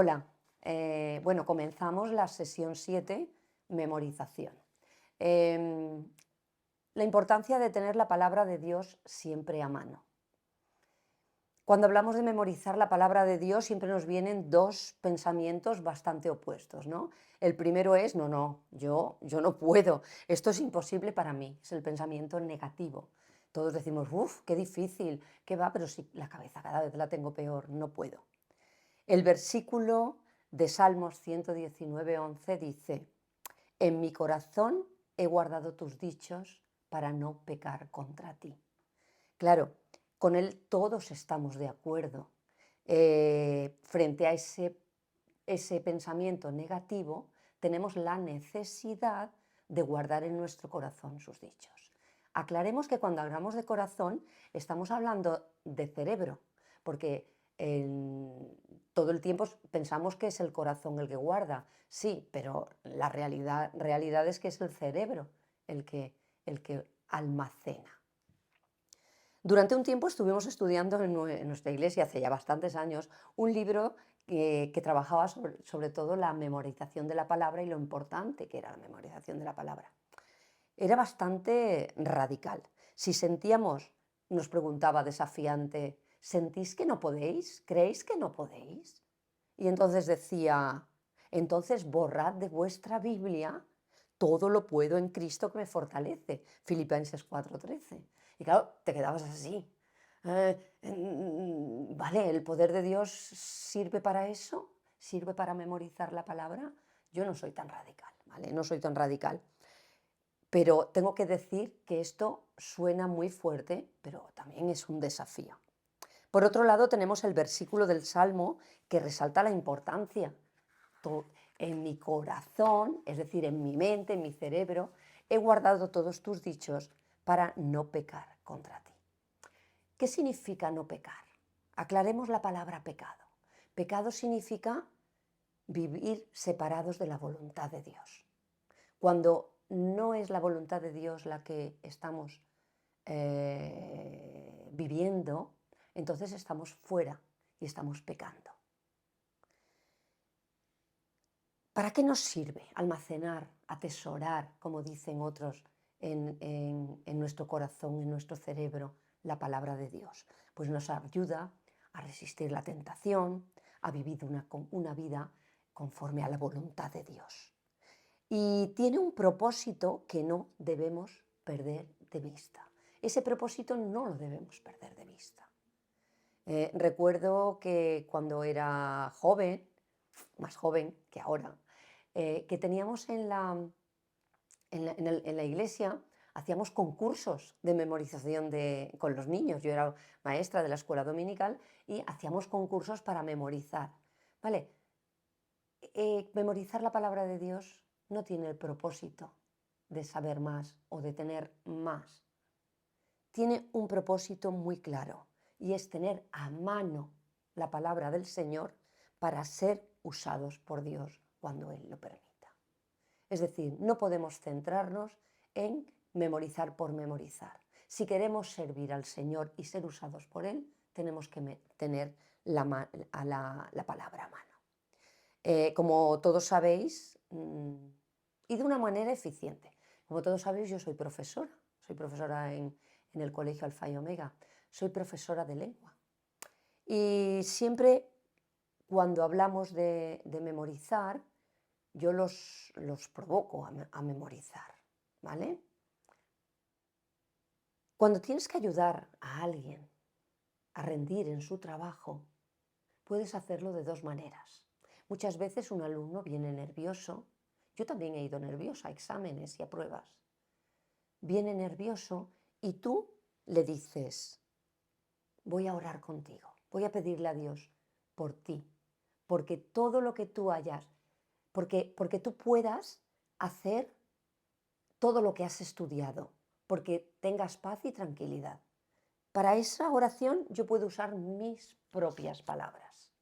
Hola, bueno, comenzamos la sesión 7, memorización. Em, la importancia de tener la palabra de Dios siempre a mano. Cuando hablamos de memorizar la palabra de Dios, siempre nos vienen dos pensamientos bastante opuestos, ¿no? El primero es, no, yo no puedo, esto es imposible para mí, es el pensamiento negativo. Todos decimos, uff, qué difícil, qué va, pero si la cabeza cada vez la tengo peor, no puedo. El versículo de Salmos 119:11 dice: En mi corazón he guardado tus dichos para no pecar contra ti. Claro, con él todos estamos de acuerdo. Frente a ese pensamiento negativo, tenemos la necesidad de guardar en nuestro corazón sus dichos. Aclaremos que cuando hablamos de corazón estamos hablando de cerebro, porque todo el tiempo pensamos que es el corazón el que guarda, sí, pero la realidad es que es el cerebro el que almacena. Durante un tiempo estuvimos estudiando en nuestra iglesia, hace ya bastantes años, un libro que trabajaba sobre todo la memorización de la palabra y lo importante que era la memorización de la palabra. Era bastante radical. Si sentíamos, nos preguntaba desafiante, ¿sentís que no podéis? ¿Creéis que no podéis? Y entonces decía, entonces borrad de vuestra Biblia todo lo puedo en Cristo que me fortalece. Filipenses 4:13. Y claro, te quedabas así. ¿Vale? ¿El poder de Dios sirve para eso? ¿Sirve para memorizar la palabra? Yo no soy tan radical, ¿vale? No soy tan radical. Pero tengo que decir que esto suena muy fuerte, pero también es un desafío. Por otro lado, tenemos el versículo del Salmo que resalta la importancia. En mi corazón, es decir, en mi mente, en mi cerebro, he guardado todos tus dichos para no pecar contra ti. ¿Qué significa no pecar? Aclaremos la palabra pecado. Pecado significa vivir separados de la voluntad de Dios. Cuando no es la voluntad de Dios la que estamos viviendo, entonces estamos fuera y estamos pecando. ¿Para qué nos sirve almacenar, atesorar, como dicen otros, en nuestro corazón, en nuestro cerebro, la palabra de Dios? Pues nos ayuda a resistir la tentación, a vivir una vida conforme a la voluntad de Dios. Y tiene un propósito que no debemos perder de vista. Ese propósito no lo debemos perder de vista. Recuerdo que cuando era joven, más joven que ahora, que teníamos en la iglesia, hacíamos concursos de memorización con los niños. Yo era maestra de la escuela dominical y hacíamos concursos para memorizar. ¿Vale? Memorizar la palabra de Dios no tiene el propósito de saber más o de tener más. Tiene un propósito muy claro y es tener a mano la palabra del Señor para ser usados por Dios cuando Él lo permita. Es decir, no podemos centrarnos en memorizar por memorizar. Si queremos servir al Señor y ser usados por Él, tenemos que tener la palabra a mano. Como todos sabéis, y de una manera eficiente. Como todos sabéis, yo soy profesora en el Colegio Alfa y Omega, soy profesora de lengua. Y siempre cuando hablamos de memorizar, yo los provoco a memorizar, ¿vale? Cuando tienes que ayudar a alguien a rendir en su trabajo, puedes hacerlo de dos maneras. Muchas veces un alumno viene nervioso, yo también he ido nerviosa a exámenes y a pruebas, viene nervioso y tú le dices, voy a orar contigo, voy a pedirle a Dios por ti, porque todo lo que tú hayas, porque tú puedas hacer todo lo que has estudiado, porque tengas paz y tranquilidad. Para esa oración yo puedo usar mis propias palabras,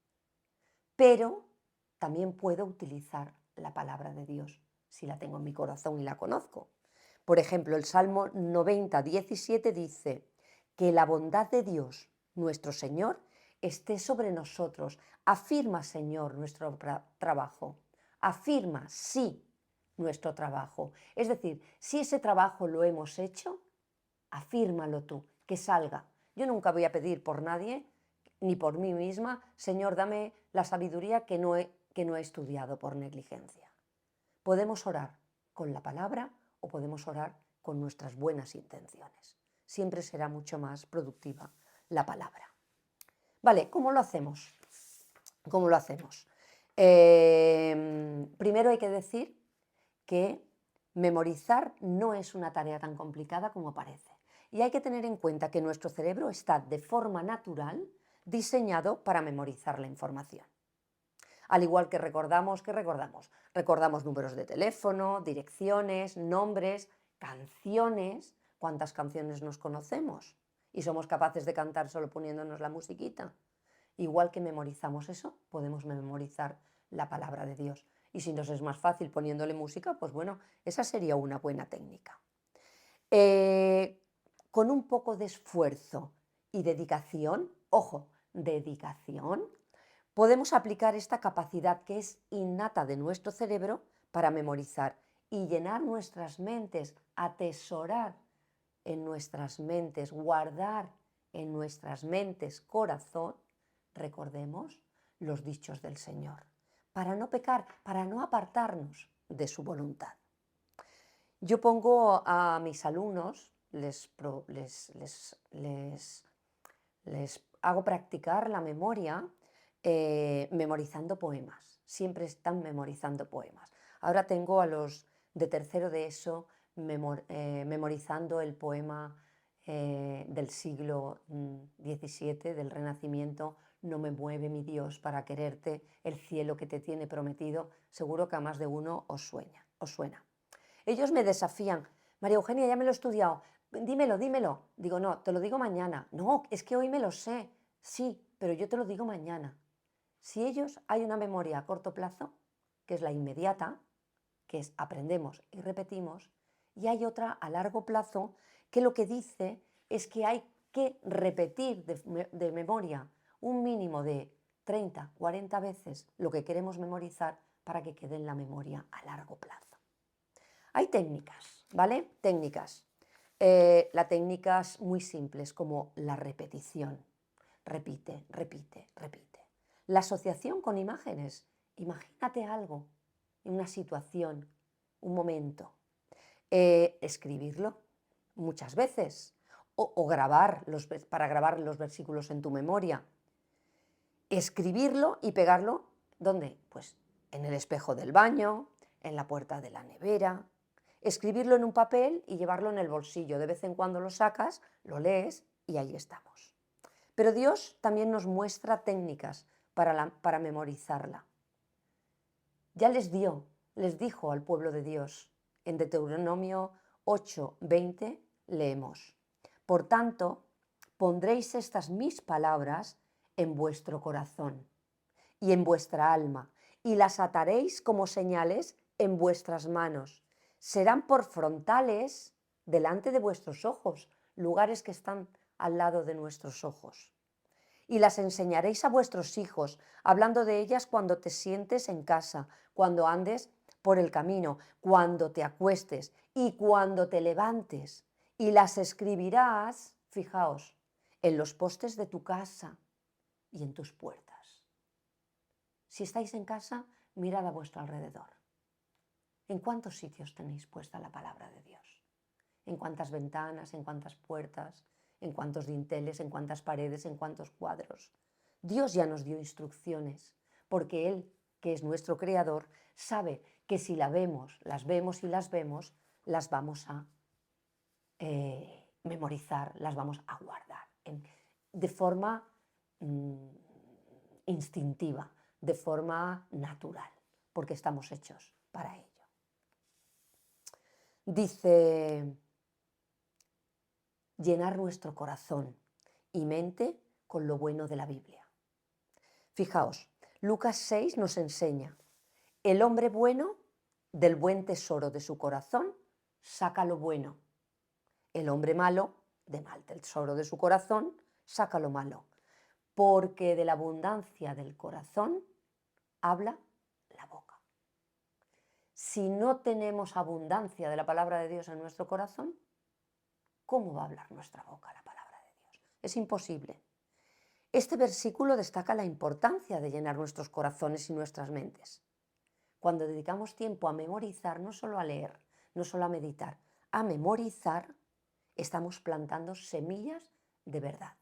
pero también puedo utilizar la palabra de Dios si la tengo en mi corazón y la conozco. Por ejemplo, el Salmo 90:17 dice que la bondad de Dios, nuestro Señor, esté sobre nosotros. Afirma, Señor, nuestro trabajo. Afirma, sí, nuestro trabajo. Es decir, si ese trabajo lo hemos hecho, afírmalo tú, que salga. Yo nunca voy a pedir por nadie, ni por mí misma, Señor, dame la sabiduría que no he estudiado por negligencia. Podemos orar con la palabra o podemos orar con nuestras buenas intenciones. Siempre será mucho más productiva la palabra. Vale, ¿cómo lo hacemos? ¿Cómo lo hacemos? Primero hay que decir que memorizar no es una tarea tan complicada como parece. Y hay que tener en cuenta que nuestro cerebro está de forma natural diseñado para memorizar la información. Al igual que recordamos, recordamos números de teléfono, direcciones, nombres, canciones. ¿Cuántas canciones nos conocemos? Y somos capaces de cantar solo poniéndonos la musiquita. Igual que memorizamos eso, podemos memorizar la palabra de Dios. Y si nos es más fácil poniéndole música, pues bueno, esa sería una buena técnica. Con un poco de esfuerzo y dedicación, ojo, dedicación, podemos aplicar esta capacidad que es innata de nuestro cerebro para memorizar y llenar nuestras mentes, atesorar en nuestras mentes, guardar en nuestras mentes, corazón, recordemos los dichos del Señor, para no pecar, para no apartarnos de su voluntad. Yo pongo a mis alumnos, les hago practicar la memoria memorizando poemas. Siempre están memorizando poemas. Ahora tengo a los de tercero de ESO memorizando el poema del siglo XVII, del Renacimiento, No me mueve mi Dios para quererte, el cielo que te tiene prometido. Seguro que a más de uno os suena. Ellos me desafían, María Eugenia, ya me lo he estudiado, dímelo, dímelo. Digo, no, te lo digo mañana. No, es que hoy me lo sé. Sí, pero yo te lo digo mañana. Si ellos hay una memoria a corto plazo, que es la inmediata, que es aprendemos y repetimos, y hay otra a largo plazo, que lo que dice es que hay que repetir de memoria un mínimo de 30, 40 veces lo que queremos memorizar para que quede en la memoria a largo plazo. Hay técnicas, ¿vale? Técnicas. La técnica es muy simples, como la repetición. Repite, repite, repite. La asociación con imágenes. Imagínate algo, una situación, un momento. Escribirlo muchas veces o para grabar los versículos en tu memoria. Escribirlo y pegarlo, ¿dónde? Pues en el espejo del baño, en la puerta de la nevera. Escribirlo en un papel y llevarlo en el bolsillo. De vez en cuando lo sacas, lo lees y ahí estamos. Pero Dios también nos muestra técnicas para memorizarla. Ya les dijo al pueblo de Dios. En Deuteronomio 8:20 leemos: Por tanto, pondréis estas mis palabras en vuestro corazón y en vuestra alma, y las ataréis como señales en vuestras manos. Serán por frontales delante de vuestros ojos, lugares que están al lado de nuestros ojos. Y las enseñaréis a vuestros hijos, hablando de ellas cuando te sientes en casa, cuando andes por el camino, cuando te acuestes y cuando te levantes. Y las escribirás, fijaos, en los postes de tu casa y en tus puertas. Si estáis en casa, mirad a vuestro alrededor. ¿En cuántos sitios tenéis puesta la palabra de Dios? ¿En cuántas ventanas, en cuántas puertas, en cuántos dinteles, en cuántas paredes, en cuántos cuadros? Dios ya nos dio instrucciones, porque Él, que es nuestro creador, sabe que si las vemos las vamos a memorizar, las vamos a guardar de forma instintiva, de forma natural, porque estamos hechos para ello. Dice, llenar nuestro corazón y mente con lo bueno de la Biblia. Fijaos, Lucas 6 nos enseña, el hombre bueno del buen tesoro de su corazón saca lo bueno. El hombre malo, de mal tesoro de su corazón, saca lo malo. porque de la abundancia del corazón habla la boca. Si no tenemos abundancia de la palabra de Dios en nuestro corazón, ¿cómo va a hablar nuestra boca la palabra de Dios? Es imposible. Este versículo destaca la importancia de llenar nuestros corazones y nuestras mentes. Cuando dedicamos tiempo a memorizar, no solo a leer, no solo a meditar, a memorizar, estamos plantando semillas de verdad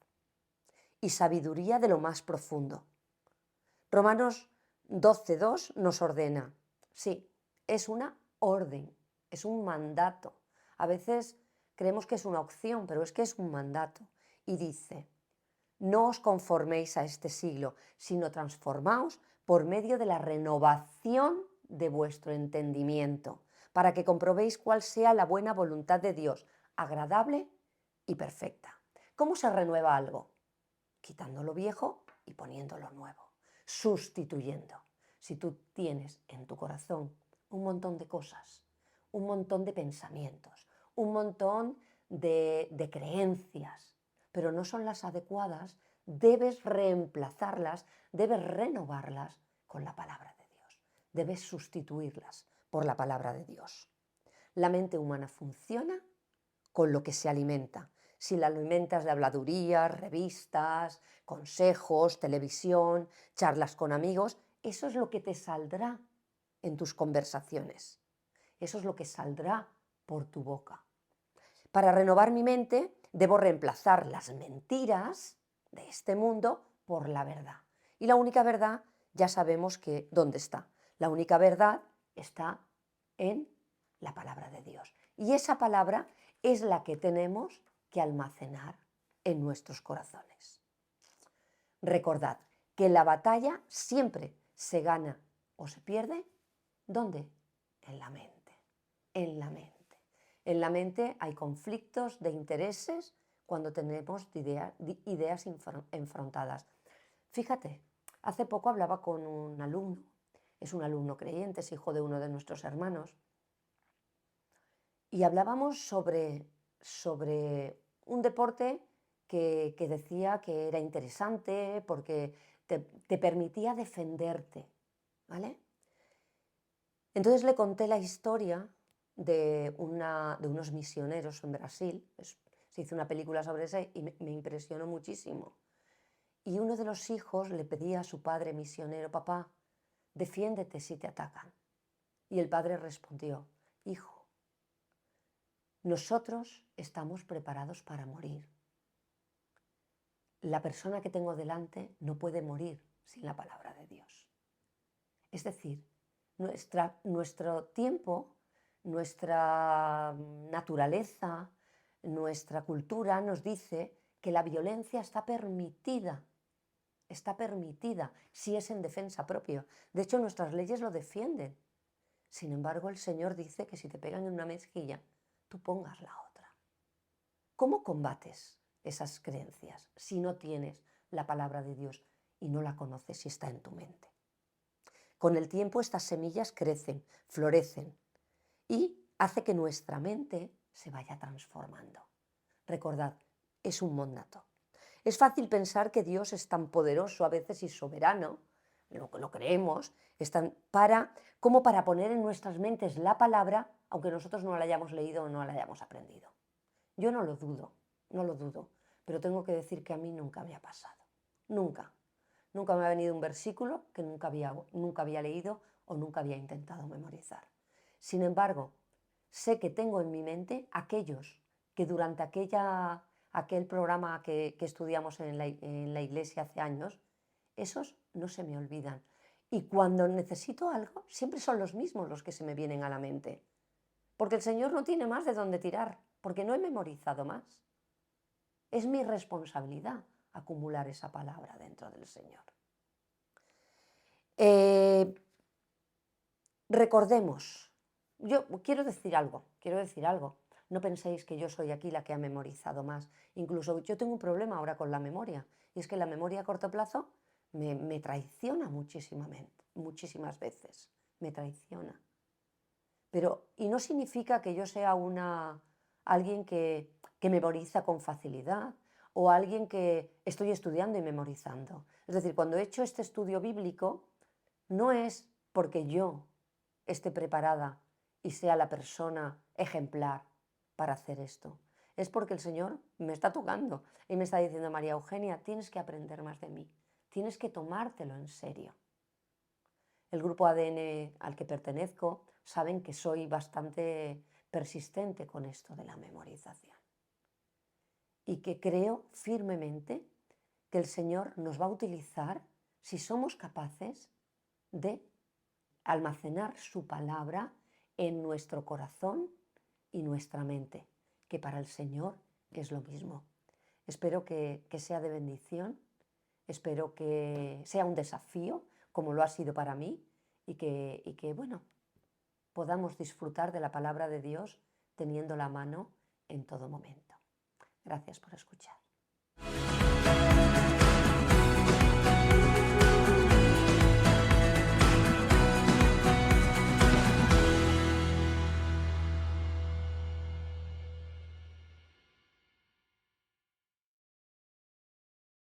y sabiduría de lo más profundo. Romanos 12:2 nos ordena, sí, es una orden, es un mandato. A veces creemos que es una opción, pero es que es un mandato. Y dice, no os conforméis a este siglo, sino transformaos por medio de la renovación de vuestro entendimiento, para que comprobéis cuál sea la buena voluntad de Dios, agradable y perfecta. ¿Cómo se renueva algo? Quitando lo viejo y poniendo lo nuevo, sustituyendo. Si tú tienes en tu corazón un montón de cosas, un montón de pensamientos, un montón de creencias, pero no son las adecuadas, debes reemplazarlas, debes renovarlas con la palabra de Dios, debes sustituirlas por la palabra de Dios. La mente humana funciona con lo que se alimenta. Si la alimentas de habladurías, revistas, consejos, televisión, charlas con amigos, eso es lo que te saldrá en tus conversaciones. Eso es lo que saldrá por tu boca. Para renovar mi mente, debo reemplazar las mentiras de este mundo por la verdad. Y la única verdad, ya sabemos que dónde está. La única verdad está en la palabra de Dios. Y esa palabra es la que tenemos que almacenar en nuestros corazones. Recordad que la batalla siempre se gana o se pierde. ¿Dónde? En la mente. En la mente. En la mente hay conflictos de intereses cuando tenemos ideas enfrentadas. Fíjate, hace poco hablaba con un alumno, es un alumno creyente, es hijo de uno de nuestros hermanos, y hablábamos sobre un deporte que decía que era interesante porque te permitía defenderte, ¿vale? Entonces le conté la historia de unos misioneros en Brasil. Se hizo una película sobre eso y me impresionó muchísimo. Y uno de los hijos le pedía a su padre misionero, papá, defiéndete si te atacan. Y el padre respondió, hijo, nosotros estamos preparados para morir. La persona que tengo delante no puede morir sin la palabra de Dios. Es decir, nuestro tiempo, nuestra naturaleza, nuestra cultura nos dice que la violencia está permitida si es en defensa propia. De hecho, nuestras leyes lo defienden. Sin embargo, el Señor dice que si te pegan en una mejilla, tú pongas la otra. ¿Cómo combates esas creencias si no tienes la palabra de Dios y no la conoces y está en tu mente? Con el tiempo estas semillas crecen, florecen y hace que nuestra mente se vaya transformando. Recordad, es un mandato. Es fácil pensar que Dios es tan poderoso a veces y soberano, lo creemos, como para poner en nuestras mentes la palabra, aunque nosotros no la hayamos leído o no la hayamos aprendido. Yo no lo dudo, pero tengo que decir que a mí nunca me ha pasado. Nunca. Nunca me ha venido un versículo que nunca había leído o nunca había intentado memorizar. Sin embargo, sé que tengo en mi mente aquellos que durante aquel programa que estudiamos en la iglesia hace años, esos no se me olvidan. Y cuando necesito algo, siempre son los mismos los que se me vienen a la mente. Porque el Señor no tiene más de dónde tirar, porque no he memorizado más. Es mi responsabilidad acumular esa palabra dentro del Señor. Recordemos, yo quiero decir algo. No penséis que yo soy aquí la que ha memorizado más. Incluso yo tengo un problema ahora con la memoria, y es que la memoria a corto plazo me traiciona muchísimas veces, me traiciona. Y no significa que yo sea alguien que memoriza con facilidad o a alguien que estoy estudiando y memorizando. Es decir, cuando he hecho este estudio bíblico, no es porque yo esté preparada y sea la persona ejemplar para hacer esto. Es porque el Señor me está tocando y me está diciendo: María Eugenia, tienes que aprender más de mí, tienes que tomártelo en serio. El grupo ADN al que pertenezco saben que soy bastante persistente con esto de la memorización y que creo firmemente que el Señor nos va a utilizar si somos capaces de almacenar su palabra en nuestro corazón y nuestra mente, que para el Señor es lo mismo. Espero que sea de bendición, espero que sea un desafío, como lo ha sido para mí, bueno, podamos disfrutar de la palabra de Dios teniendo la mano en todo momento. Gracias por escuchar.